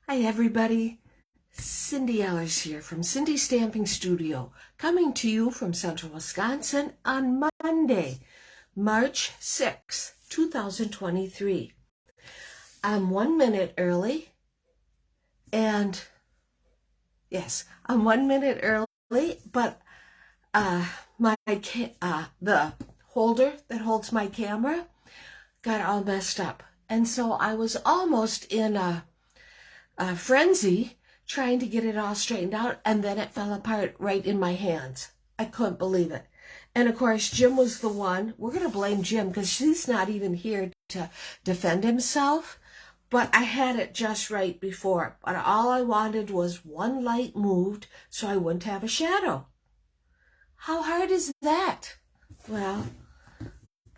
Hi everybody, Cindy Ellers here from Cindy's Stamping Studio, coming to you from Central Wisconsin on Monday, March 6, 2023. I'm 1 minute early, and yes, I'm 1 minute early, but the holder that holds my camera got all messed up, and so I was almost in a frenzy trying to get it all straightened out, and then it fell apart right in my hands. I couldn't believe it. And of course, Jim was the one. We're going to blame Jim because he's not even here to defend himself. But I had it just right before. But all I wanted was one light moved so I wouldn't have a shadow. How hard is that? Well,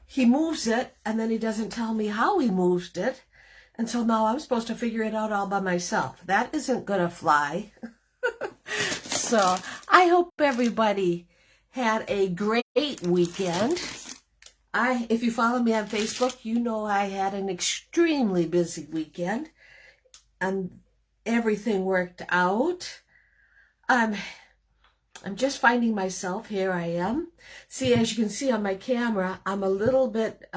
he moves it, and then he doesn't tell me how he moved it. And so now I'm supposed to figure it out all by myself. That isn't going to fly. So I hope everybody had a great weekend. If you follow me on Facebook, you know I had an extremely busy weekend. And everything worked out. I'm just finding myself. Here I am. See, as you can see on my camera, I'm a little bit...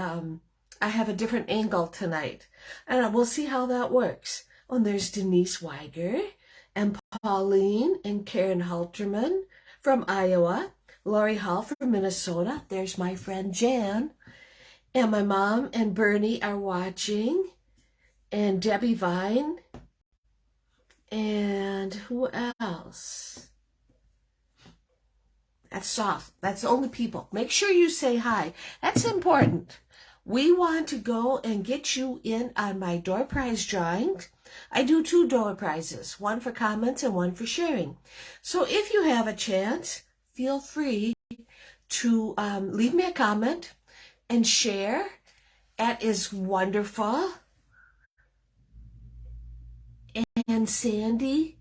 I have a different angle tonight, and we'll see how that works. Oh, and there's Denise Weiger, and Pauline, and Karen Halterman from Iowa, Lori Hall from Minnesota. There's my friend Jan, and my mom and Bernie are watching, and Debbie Vine, and who else? That's soft. That's the only people. Make sure you say hi. That's important. We want to go and get you in on my door prize drawing. I do 2 door prizes, one for comments and one for sharing. So if you have a chance, feel free to leave me a comment and share. That is wonderful. And Sandy,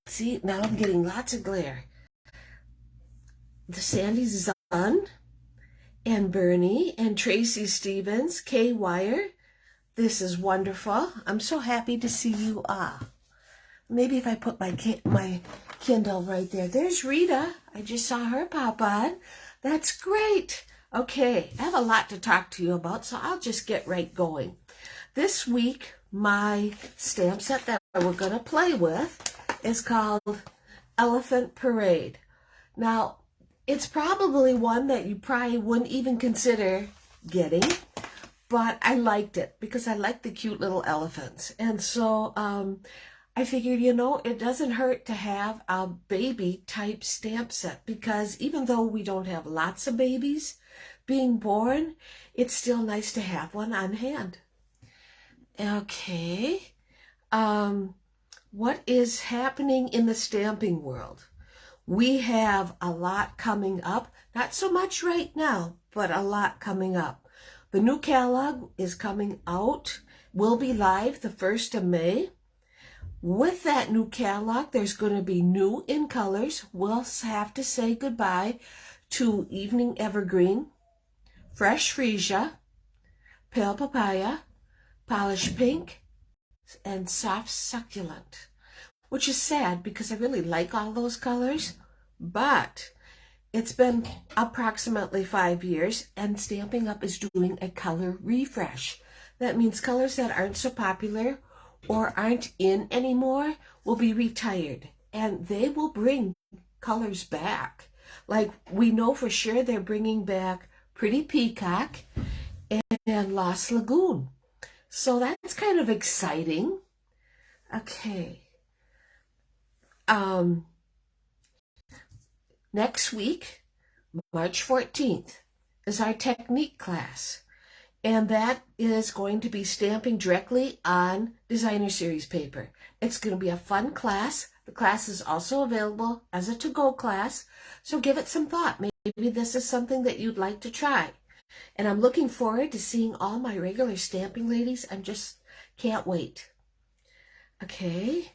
see, now I'm getting lots of glare. The Sandy's son, and Bernie, and Tracy Stevens, Kay Wire. This is wonderful. I'm so happy to see you all. Maybe if I put my Kindle right there. There's Rita. I just saw her pop on. That's great. Okay, I have a lot to talk to you about, so I'll just get right going. This week, my stamp set that we're going to play with is called Elephant Parade. Now, it's probably one that you probably wouldn't even consider getting, but I liked it because I like the cute little elephants. And so I figured, it doesn't hurt to have a baby type stamp set, because even though we don't have lots of babies being born, it's still nice to have one on hand. Okay. What is happening in the stamping world? We have a lot coming up, not so much right now, but a lot coming up. The new catalog is coming out, will be live the 1st of May. With that new catalog, there's going to be new in colors. We'll have to say goodbye to Evening Evergreen, Fresh Freesia, Pale Papaya, Polished Pink, and Soft Succulent. Which is sad because I really like all those colors, but it's been approximately 5 years, and Stampin' Up! Is doing a color refresh. That means colors that aren't so popular or aren't in anymore will be retired, and they will bring colors back. Like, we know for sure they're bringing back Pretty Peacock and Lost Lagoon. So that's kind of exciting. Okay. Next week, March 14th, is our technique class. And that is going to be stamping directly on designer series paper. It's going to be a fun class. The class is also available as a to-go class. So give it some thought. Maybe this is something that you'd like to try. And I'm looking forward to seeing all my regular stamping ladies. I just can't wait. Okay.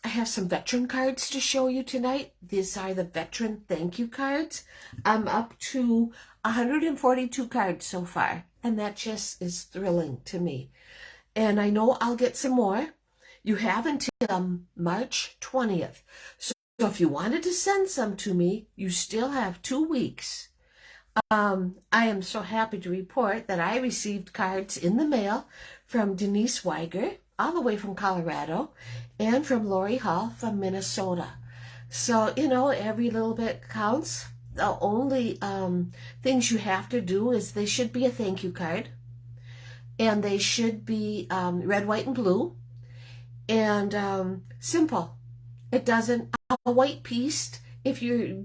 I have some veteran cards to show you tonight. These are the veteran thank you cards. I'm up to 142 cards so far, and that just is thrilling to me. And I know I'll get some more. You have until March 20th. So if you wanted to send some to me, you still have 2 weeks. I am so happy to report that I received cards in the mail from Denise Weiger, all the way from Colorado, and from Lori Hall from Minnesota. So, you know, every little bit counts. The only things you have to do is they should be a thank you card, and they should be red, white, and blue, and simple. It doesn't, a white piece, if you're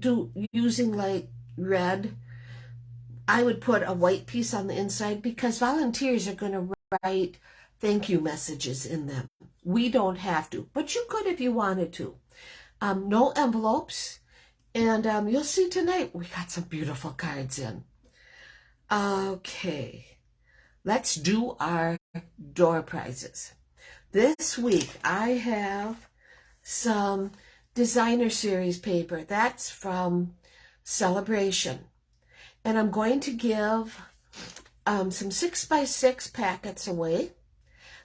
using like red, I would put a white piece on the inside because volunteers are going to write thank you messages in them. We don't have to, but you could if you wanted to. No envelopes, and you'll see tonight we got some beautiful cards in. Okay, let's do our door prizes. This week I have some designer series paper. That's from Celebration. And I'm going to give some 6x6 packets away.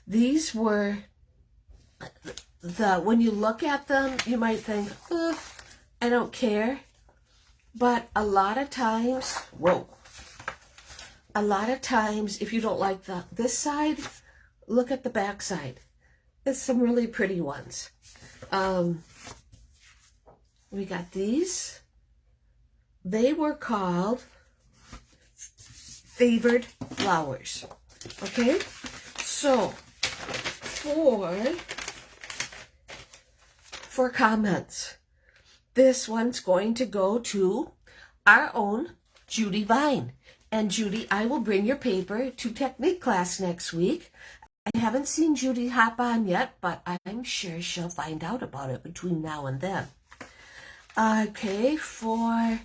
These were when you look at them, you might think, I don't care. But a lot of times, if you don't like this side, look at the back side. There's some really pretty ones. We got these. They were called Favored Flowers. Okay, so for comments, this one's going to go to our own Judy Vine. And Judy, I will bring your paper to technique class next week. I haven't seen Judy hop on yet, but I'm sure she'll find out about it between now and then. Okay, for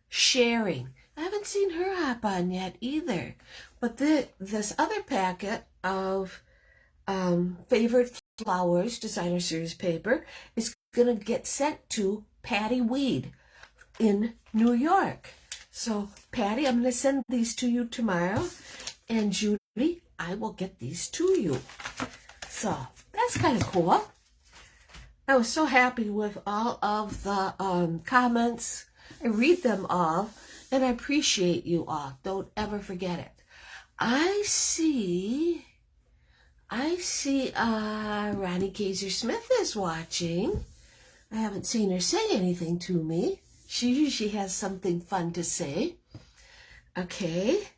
sharing. I haven't seen her hop on yet either. But this other packet of Favored Flowers Designer Series paper is going to get sent to Patty Weed in New York. So, Patty, I'm going to send these to you tomorrow. And Judy, I will get these to you. So, that's kind of cool. I was so happy with all of the comments. I read them all. And I appreciate you all. Don't ever forget it. I see Ronnie Kaiser Smith is watching. I haven't seen her say anything to me. She usually has something fun to say. Okay.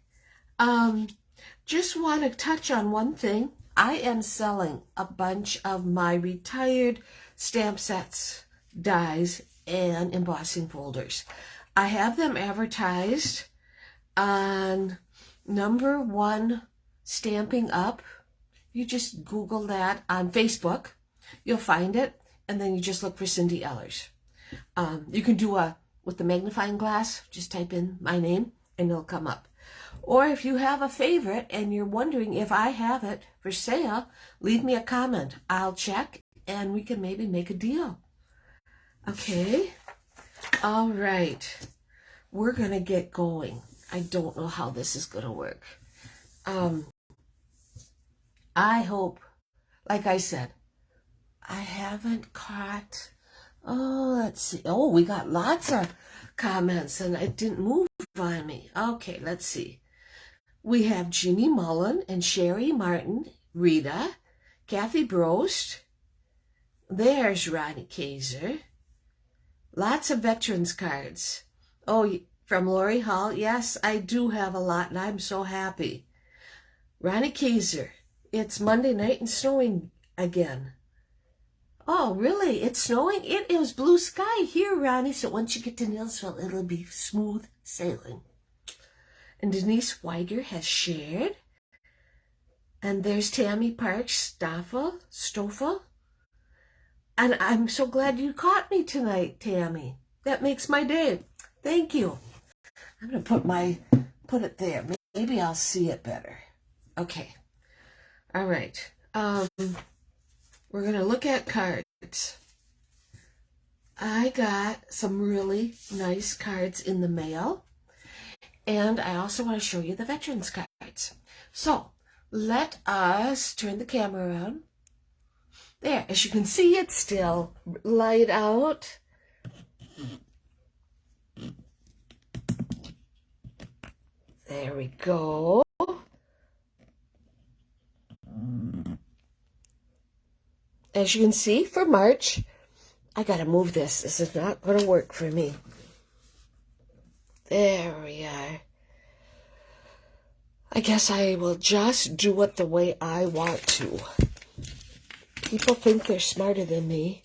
Just want to touch on one thing. I am selling a bunch of my retired stamp sets, dies, and embossing folders. I have them advertised on #1 Stamping Up. You just Google that on Facebook. You'll find it, and then you just look for Cindy Ellers. You can do with the magnifying glass, just type in my name, and it'll come up. Or if you have a favorite and you're wondering if I have it for sale, leave me a comment. I'll check, and we can maybe make a deal. Okay. All right, we're going to get going. I don't know how this is going to work. I hope, like I said, I haven't caught, let's see. Oh, we got lots of comments and it didn't move on me. Okay, let's see. We have Jeannie Mullen and Sherry Martin, Rita, Kathy Brost. There's Ronnie Kaiser. Lots of veterans cards. Oh, from Lori Hall. Yes, I do have a lot, and I'm so happy. Ronnie Kaiser. It's Monday night and snowing again. Oh, really? It's snowing? It was blue sky here, Ronnie. So once you get to Nilsville, it'll be smooth sailing. And Denise Weiger has shared. And there's Tammy Parks, Stoffel. And I'm so glad you caught me tonight, Tammy. That makes my day. Thank you. I'm going to put it there. Maybe I'll see it better. Okay. All right. We're going to look at cards. I got some really nice cards in the mail. And I also want to show you the veterans cards. So let us turn the camera around. There, as you can see, it's still light out. There we go. As you can see, for March, I gotta move this. This is not gonna work for me. There we are. I guess I will just do it the way I want to. People think they're smarter than me,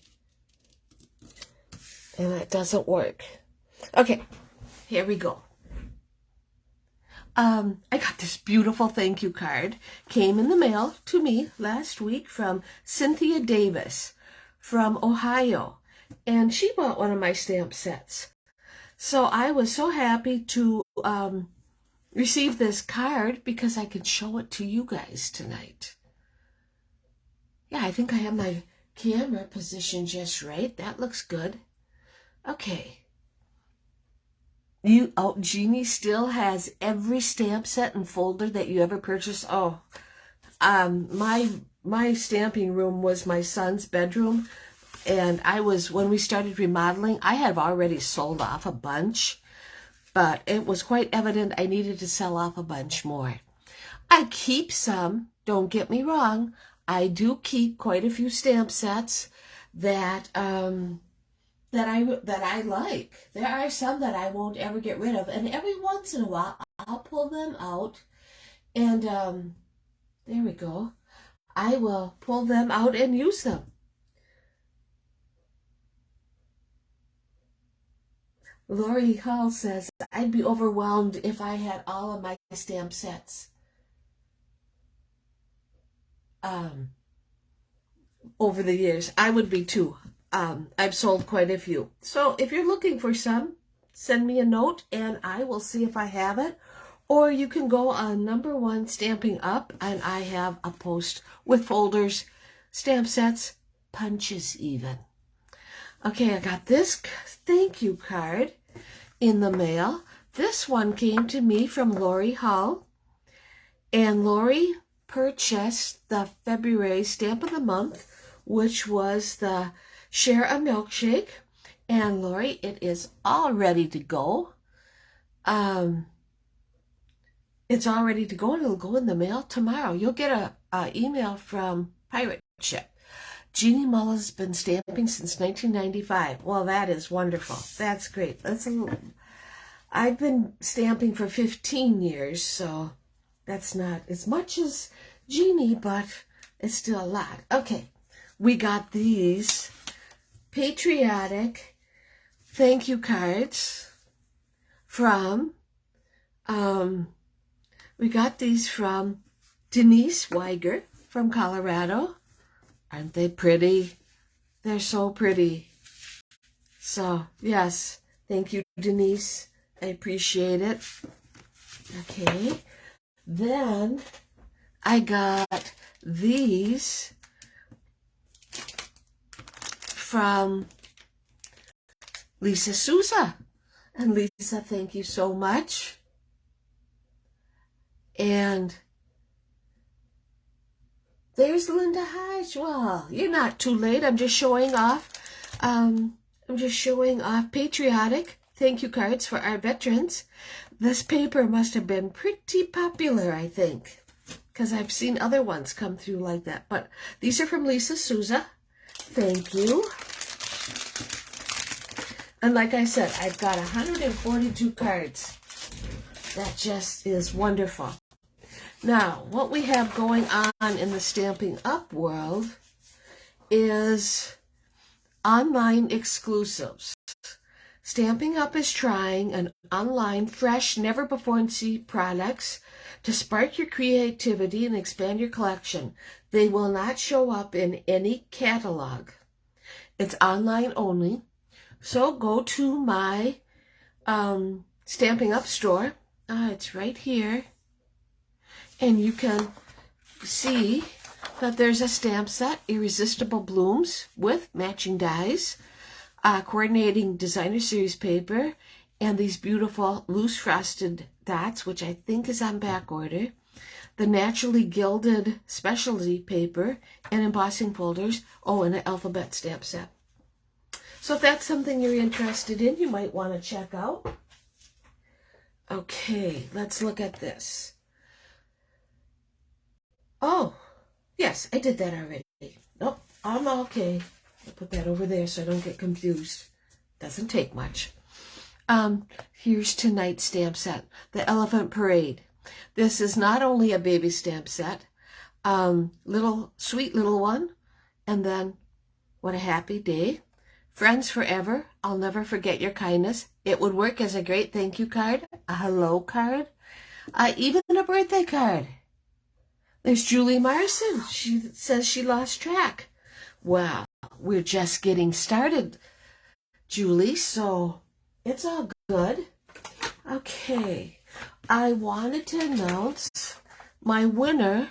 and that doesn't work. Okay, here we go. I got this beautiful thank you card. Came in the mail to me last week from Cynthia Davis from Ohio. And she bought one of my stamp sets. So I was so happy to receive this card because I can show it to you guys tonight. Yeah, I think I have my camera positioned just right. That looks good. Okay. Jeannie still has every stamp set and folder that you ever purchased. Oh, my stamping room was my son's bedroom, and when we started remodeling, I had already sold off a bunch, but it was quite evident I needed to sell off a bunch more. I keep some, don't get me wrong. I do keep quite a few stamp sets that I like. There are some that I won't ever get rid of, and every once in a while I'll pull them out, and there we go. I will pull them out and use them. Lori Hall says, I'd be overwhelmed if I had all of my stamp sets. Over the years, I would be too. I've sold quite a few. So if you're looking for some, send me a note and I will see if I have it. Or you can go on #1 Stamping Up, and I have a post with folders, stamp sets, punches even. Okay, I got this thank you card in the mail. This one came to me from Lori Hull. And Lori purchased the February Stamp of the Month, which was the Share a Milkshake. And Lori, it is all ready to go. It's all ready to go, and it'll go in the mail tomorrow. You'll get a email from Pirate Ship. Jeannie Mullins has been stamping since 1995. Well, that is wonderful. That's great. I've been stamping for 15 years, so that's not as much as Jeannie, but it's still a lot. Okay, we got these patriotic thank you cards from, we got these from Denise Weiger from Colorado. Aren't they pretty? They're so pretty. So, yes, thank you, Denise. I appreciate it. Okay, then I got these from Lisa Souza. And Lisa, thank you so much. And there's Linda Hodge. Well, you're not too late. I'm just showing off. Patriotic thank you cards for our veterans. This paper must have been pretty popular, I think, because I've seen other ones come through like that. But these are from Lisa Souza. Thank you. And like I said, I've got 142 cards. That just is wonderful. Now, what we have going on in the Stamping Up world is online exclusives. Stamping Up is trying an online, fresh, never-before-seen products to spark your creativity and expand your collection. They will not show up in any catalog. It's online only. So go to my Stamping Up store. It's right here. And you can see that there's a stamp set, Irresistible Blooms, with matching dies, coordinating designer series paper, and these beautiful loose frosted dots, which I think is on back order. the naturally gilded specialty paper, and embossing folders. Oh, and an alphabet stamp set. So if that's something you're interested in, you might want to check out. Okay, let's look at this. Oh, yes, I did that already. Nope, I'm okay. I'll put that over there so I don't get confused. Doesn't take much. Here's tonight's stamp set, the Elephant Parade. This is not only a baby stamp set, sweet little one, and then what a happy day. Friends forever, I'll never forget your kindness. It would work as a great thank you card, a hello card, even a birthday card. There's Julie Marson. She says she lost track. Wow, we're just getting started, Julie, so it's all good. Okay, I wanted to announce my winner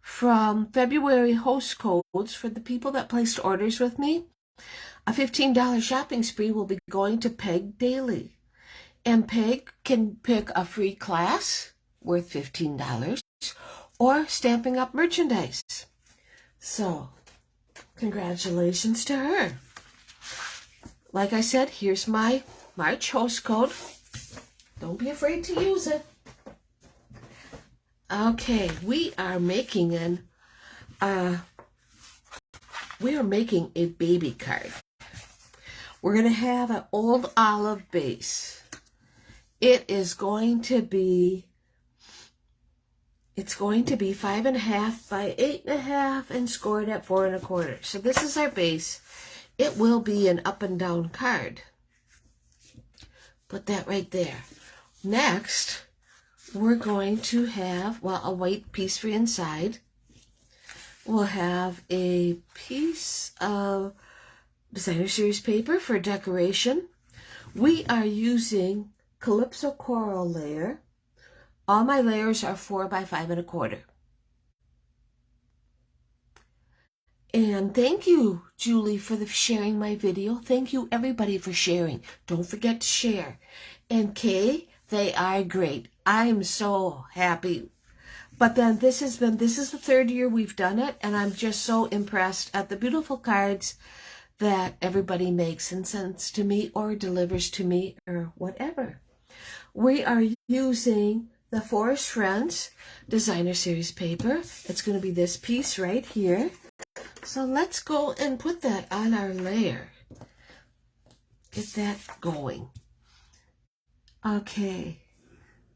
from February host codes for the people that placed orders with me. A $15 shopping spree will be going to Peg Daily. And Peg can pick a free class worth $15 or Stampin' Up! Merchandise. So, congratulations to her. Like I said, here's my March host code. Don't be afraid to use it. Okay, we are making a baby card. We're going to have an old olive base. It's going to be 5.5 by 8.5 and scored at 4 1/4. So this is our base. It will be an up and down card. Put that right there. Next, we're going to have, a white piece for inside. We'll have a piece of designer series paper for decoration. We are using Calypso Coral layer. All my layers are 4 by 5 1/4. And thank you, Julie, for sharing my video. Thank you, everybody, for sharing. Don't forget to share. And Kay, they are great. I'm so happy. But then this is the 3rd year we've done it, and I'm just so impressed at the beautiful cards that everybody makes and sends to me or delivers to me or whatever. We are using the Forest Friends designer series paper. It's going to be this piece right here. So let's go and put that on our layer. Get that going. Okay.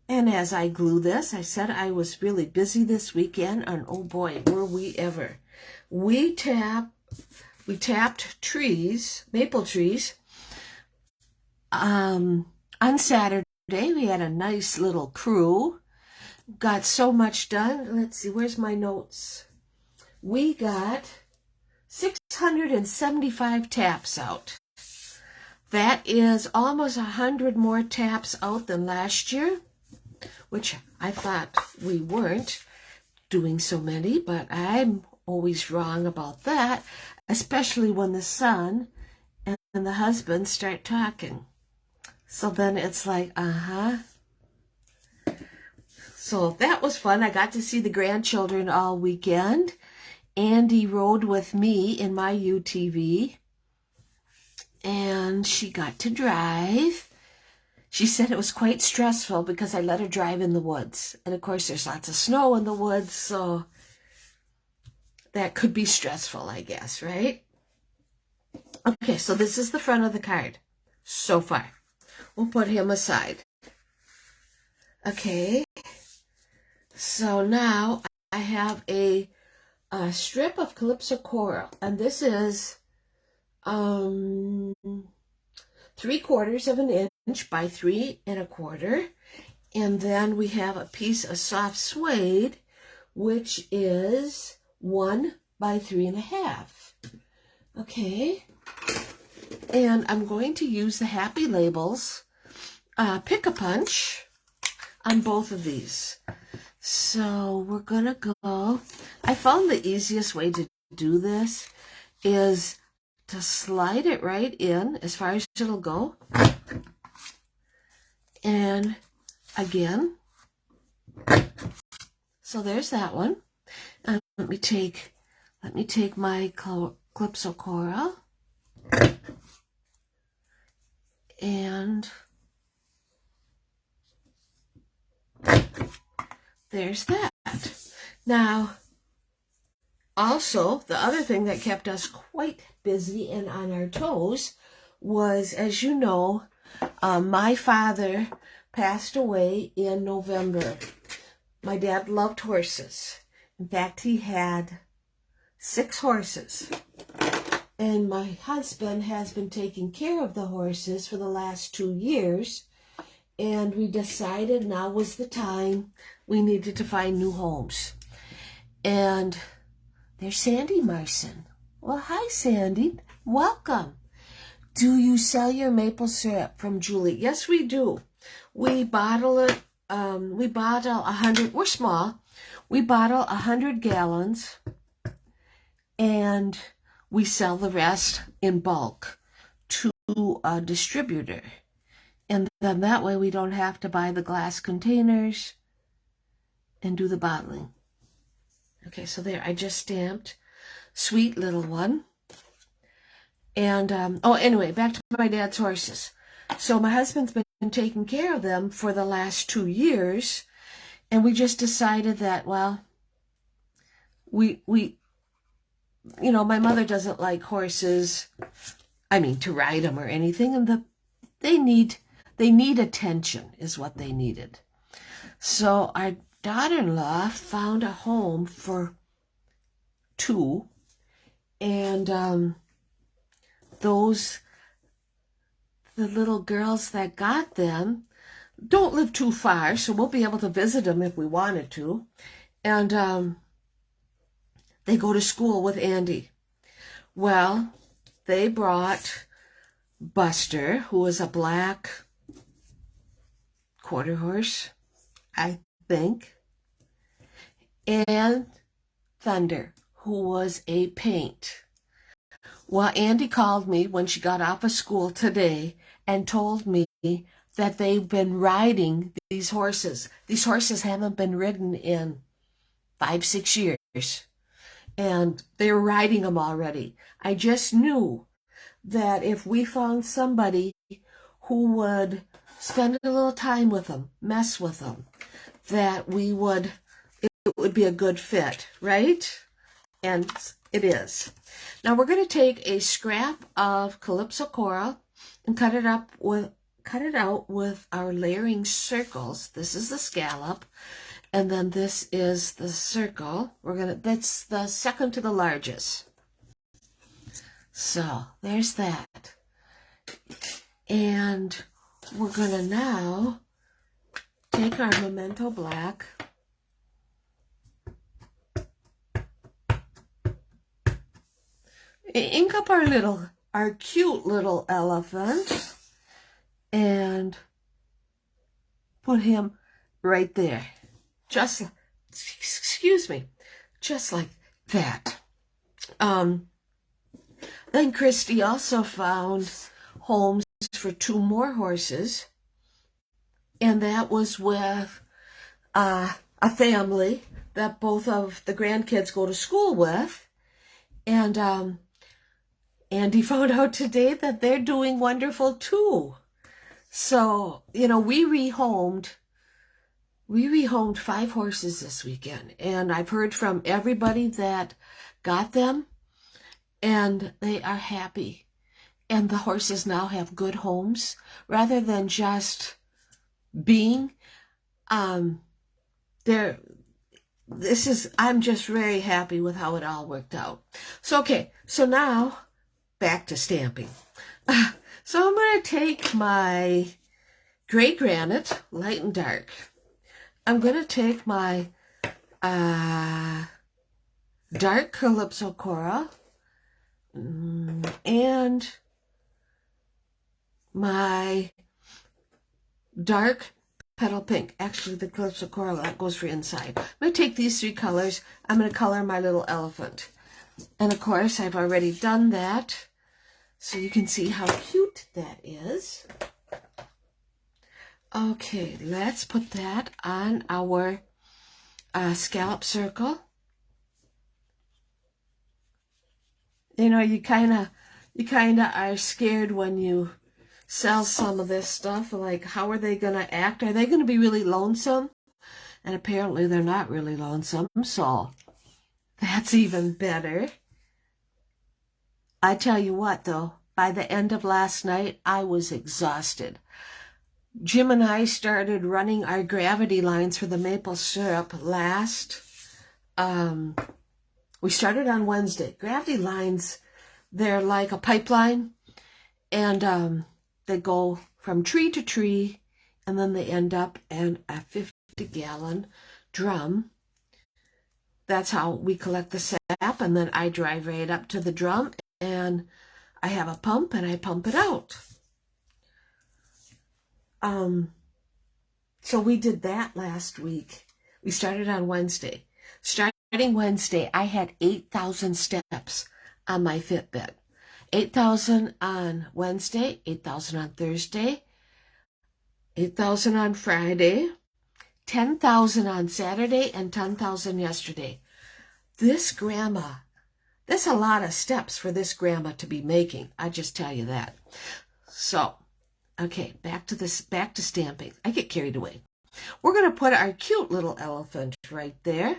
And as I glue this, I said I was really busy this weekend, and oh boy, were we ever. We tapped trees, maple trees, on Saturday. We had a nice little crew. Got so much done. Let's see, where's my notes? We got 675 taps out. That is almost 100 more taps out than last year, which I thought we weren't doing so many, but I'm always wrong about that, especially when the son and the husband start talking. So then it's like, So that was fun. I got to see the grandchildren all weekend. Andy rode with me in my UTV, and she got to drive. She said it was quite stressful because I let her drive in the woods. And of course, there's lots of snow in the woods, so that could be stressful, I guess, right? Okay, so this is the front of the card so far. We'll put him aside. Okay, so now I have a strip of Calypso Coral, and this is 3/4 of an inch by 3 1/4, and then we have a piece of soft suede, which is 1 by 3 1/2. Okay, and I'm going to use the Happy Labels Pick-a-Punch on both of these. So we're gonna go. I found the easiest way to do this is to slide it right in as far as it'll go. And again, So there's that one. And let me take my Calypso coral and there's that. Now, also, the other thing that kept us quite busy and on our toes was, as you know, my father passed away in November. My dad loved horses. In fact, he had 6 horses. And my husband has been taking care of the horses for the last 2 years. And we decided now was the time we needed to find new homes. And there's Sandy Marson. Well, hi, Sandy. Welcome. Do you sell your maple syrup from Julie? Yes, we do. We bottle it. We bottle 100. We're small. We bottle 100 gallons, and we sell the rest in bulk to a distributor. And then that way we don't have to buy the glass containers and do the bottling. Okay, so there, I just stamped Sweet Little One. And, anyway, back to my dad's horses. So my husband's been taking care of them for the last 2 years. And we just decided that, well, we my mother doesn't like horses, to ride them or anything. And they need attention is what they needed. So our daughter-in-law found a home for 2, and the little girls that got them don't live too far, so we'll be able to visit them if we wanted to. And they go to school with Andy. Well, they brought Buster, who is a black quarter horse, I think, and Thunder, who was a paint. Well, Andy called me when she got off of school today and told me that they've been riding these horses. These horses haven't been ridden in 5-6 years, and they were riding them already. I just knew that if we found somebody who would spend a little time with them, mess with them, that it would be a good fit, right? And it is. Now we're going to take a scrap of Calypso coral and cut it out with our layering circles. This is the scallop, and then this is the circle. That's the second to the largest. So there's that. And we're going to now take our Memento Black ink up our cute little elephant and put him right there. Just like that. Then Christy also found homes for 2 more horses, and that was with a family that both of the grandkids go to school with. And Andy found out today that they're doing wonderful too. So, we rehomed 5 horses this weekend, and I've heard from everybody that got them, and they are happy. And the horses now have good homes rather than just being. I'm just very happy with how it all worked out. So, okay, so now back to stamping. So I'm going to take my gray granite, light and dark. I'm going to take my dark Calypso coral and my dark petal pink. Actually, the Calypso coral, that goes for inside. I'm going to take these 3 colors. I'm going to color my little elephant. And of course, I've already done that, so you can see how cute that is. Okay, let's put that on our a scallop circle. You know, you kind of are scared when you sell some of this stuff. Like, how are they going to act? Are they going to be really lonesome? And apparently they're not really lonesome, so that's even better. I tell you what, though, by the end of last night, I was exhausted. Jim and I started running our gravity lines for the maple syrup we started on Wednesday. Gravity lines, they're like a pipeline, and they go from tree to tree, and then they end up in a 50-gallon drum. That's how we collect the sap, and then I drive right up to the drum, and I have a pump, and I pump it out. So we did that last week. We started on Wednesday. Starting Wednesday, I had 8,000 steps on my Fitbit. 8,000 on Wednesday, 8,000 on Thursday, 8,000 on Friday, 10,000 on Saturday, and 10,000 yesterday. This grandma, that's a lot of steps for this grandma to be making. I just tell you that. So, okay, back to stamping. I get carried away. We're going to put our cute little elephant right there.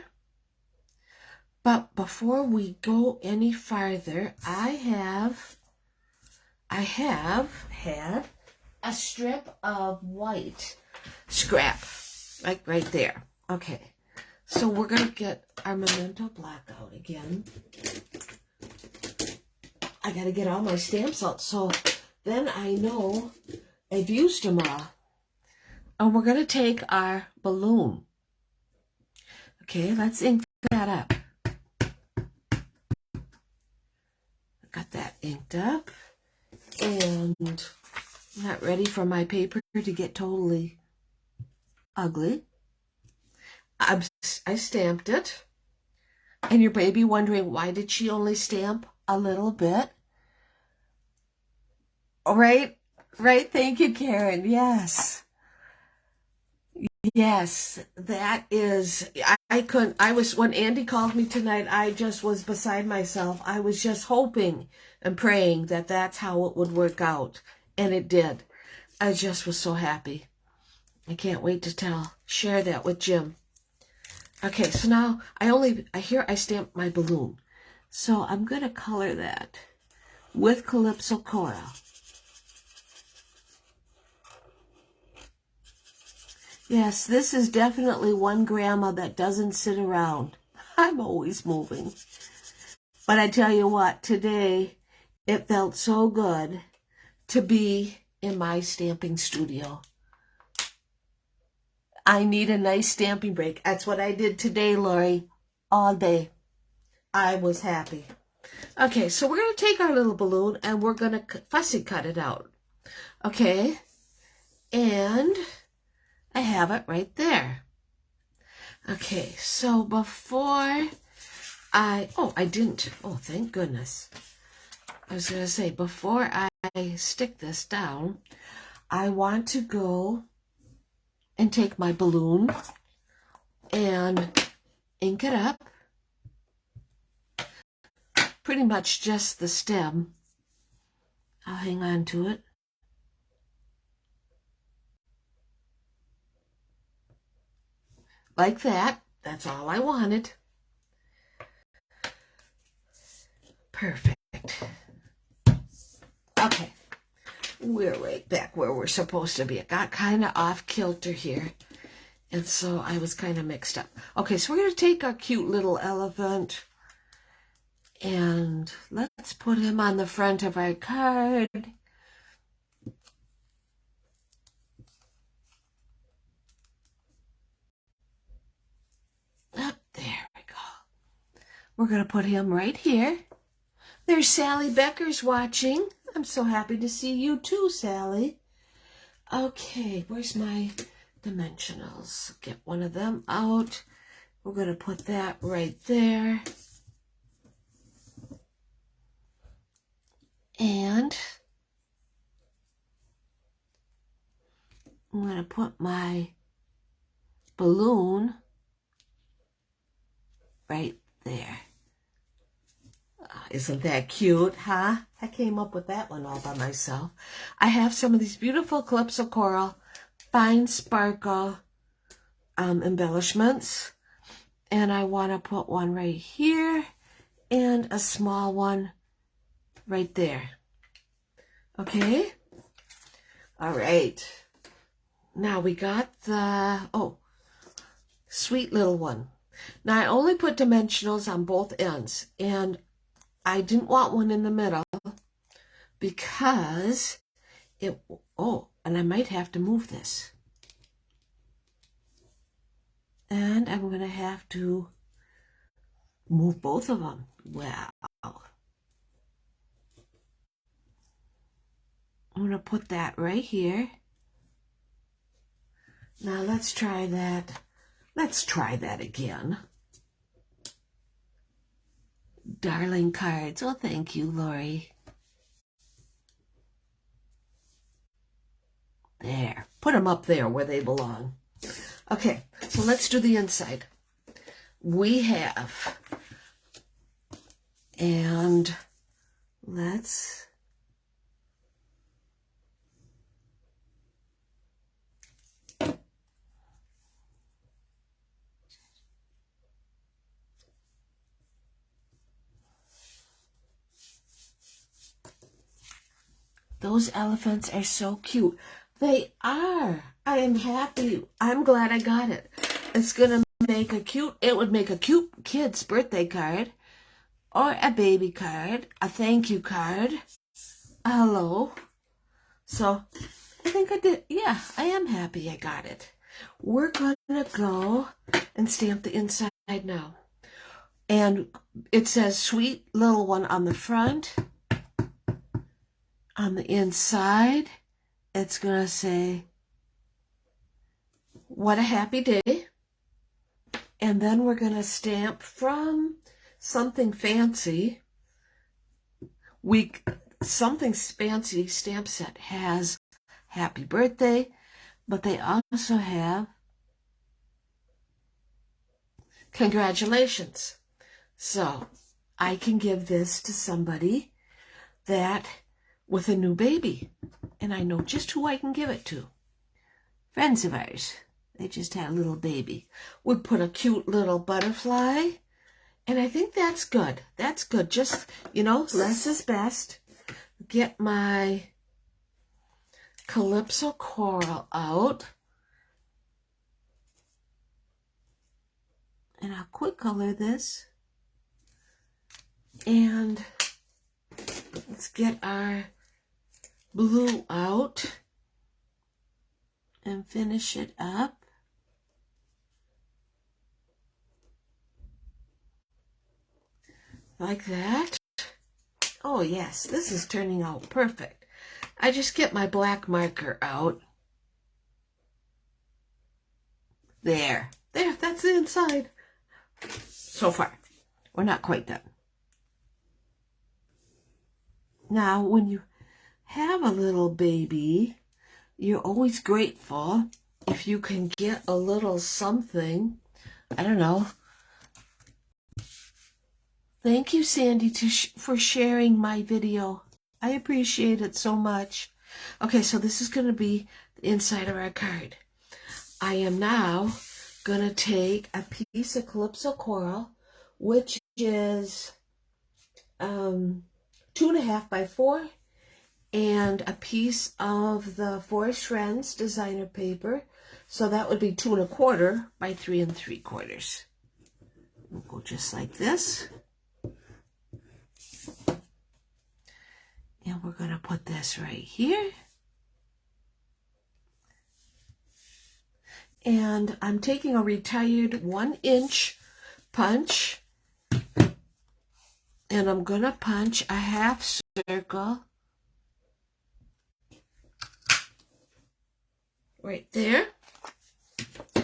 But before we go any farther, I have had a strip of white scrap, like right there. Okay, so we're going to get our Memento Black out again. I got to get all my stamps out, so then I know I've used them all. And we're going to take our balloon. Okay, let's ink that up. Got that inked up, and I'm not ready for my paper to get totally ugly. I stamped it, and your baby wondering, why did she only stamp a little bit? Right, thank you, Karen. Yes, that is, when Andy called me tonight, I just was beside myself. I was just hoping and praying that that's how it would work out. And it did. I just was so happy. I can't wait to share that with Jim. Okay, so now I stamped my balloon. So I'm going to color that with Calypso Coral. Yes, this is definitely one grandma that doesn't sit around. I'm always moving. But I tell you what, today it felt so good to be in my stamping studio. I need a nice stamping break. That's what I did today, Lori, all day. I was happy. Okay, so we're going to take our little balloon and we're going to fussy cut it out. Okay, and I have it right there. Okay, so before thank goodness. I was going to say, before I stick this down, I want to go and take my balloon and ink it up. Pretty much just the stem. I'll hang on to it. Like that. That's all I wanted. Perfect. Okay. We're right back where we're supposed to be. It got kind of off kilter here. And so I was kind of mixed up. Okay, so we're going to take our cute little elephant and let's put him on the front of our card. Up there we go. We're going to put him right here. There's Sally Becker's watching. I'm so happy to see you too, Sally. Okay, where's my dimensionals? Get one of them out. We're going to put that right there. And I'm going to put my balloon right there. Isn't that cute, huh? I came up with that one all by myself. I have some of these beautiful Calypso Coral Fine Sparkle embellishments. And I want to put one right here and a small one right there. Okay? All right. Now we got the, sweet little one. Now I only put dimensionals on both ends, and I didn't want one in the middle because and I might have to move this. And I'm going to have to move both of them. Wow. I'm going to put that right here. Now let's try that. Let's try that again. Darling cards. Oh, thank you, Lori. There. Put them up there where they belong. Okay, so let's do the inside. We have, and let's, those elephants are so cute. They are. I am happy. I'm glad I got it. It's going to make a cute, it would make a cute kid's birthday card or a baby card, a thank you card, a hello. So I think I did. Yeah, I am happy I got it. We're going to go and stamp the inside now. And it says sweet little one on the front. On the inside, it's going to say, what a happy day. And then we're going to stamp from Something Fancy. Something Fancy stamp set has happy birthday, but they also have congratulations. So I can give this to somebody that with a new baby, and I know just who I can give it to. Friends of ours. They just had a little baby. We put a cute little butterfly, and I think that's good. That's good. Just, less is best. Get my Calypso Coral out. And I'll quick color this. And let's get our blue out and finish it up. Like that. Oh yes, this is turning out perfect. I just get my black marker out. There, that's the inside. So far, we're not quite done. Now, when you have a little baby, you're always grateful if you can get a little something. I don't know. Thank you, Sandy, for sharing my video. I appreciate it so much. Okay, so this is going to be the inside of our card. I am now going to take a piece of Calypso Coral, which is 2.5 by 4, and a piece of the Forest Friends designer paper. So that would be 2.25 by 3 3/4. We'll go just like this. And we're going to put this right here. And I'm taking a retired 1-inch punch. And I'm going to punch a half circle right there.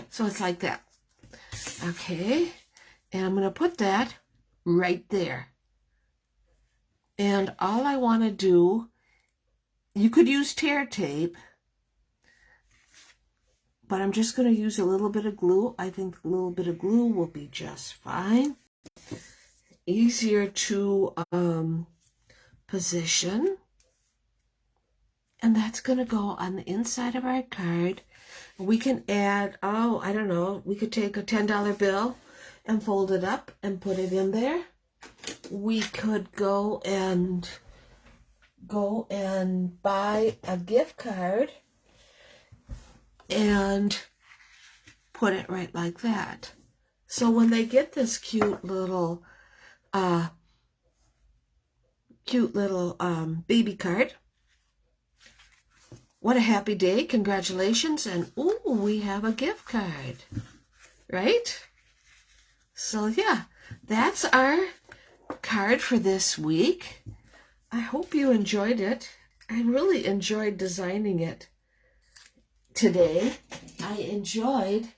So it's like that. Okay. And I'm going to put that right there. And all I want to do, you could use tear tape, but I'm just going to use a little bit of glue. I think a little bit of glue will be just fine. easier to position. And that's going to go on the inside of our card. We can add, oh, I don't know, we could take a $10 bill and fold it up and put it in there. We could go and buy a gift card and put it right like that. So when they get this cute little baby card, what a happy day, congratulations, and ooh, we have a gift card, right? So yeah, that's our card for this week. I hope you enjoyed it. I really enjoyed designing it today. I enjoyed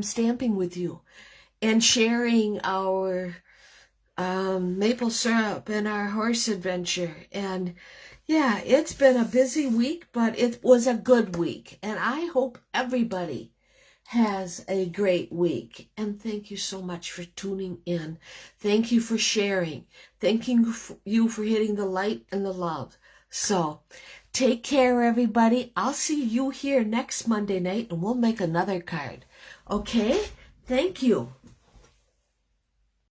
stamping with you and sharing our maple syrup and our horse adventure. And yeah, it's been a busy week, but it was a good week. And I hope everybody has a great week. And thank you so much for tuning in. Thank you for sharing. Thank you for hitting the like and the love. So take care, everybody. I'll see you here next Monday night and we'll make another card. Okay? Thank you.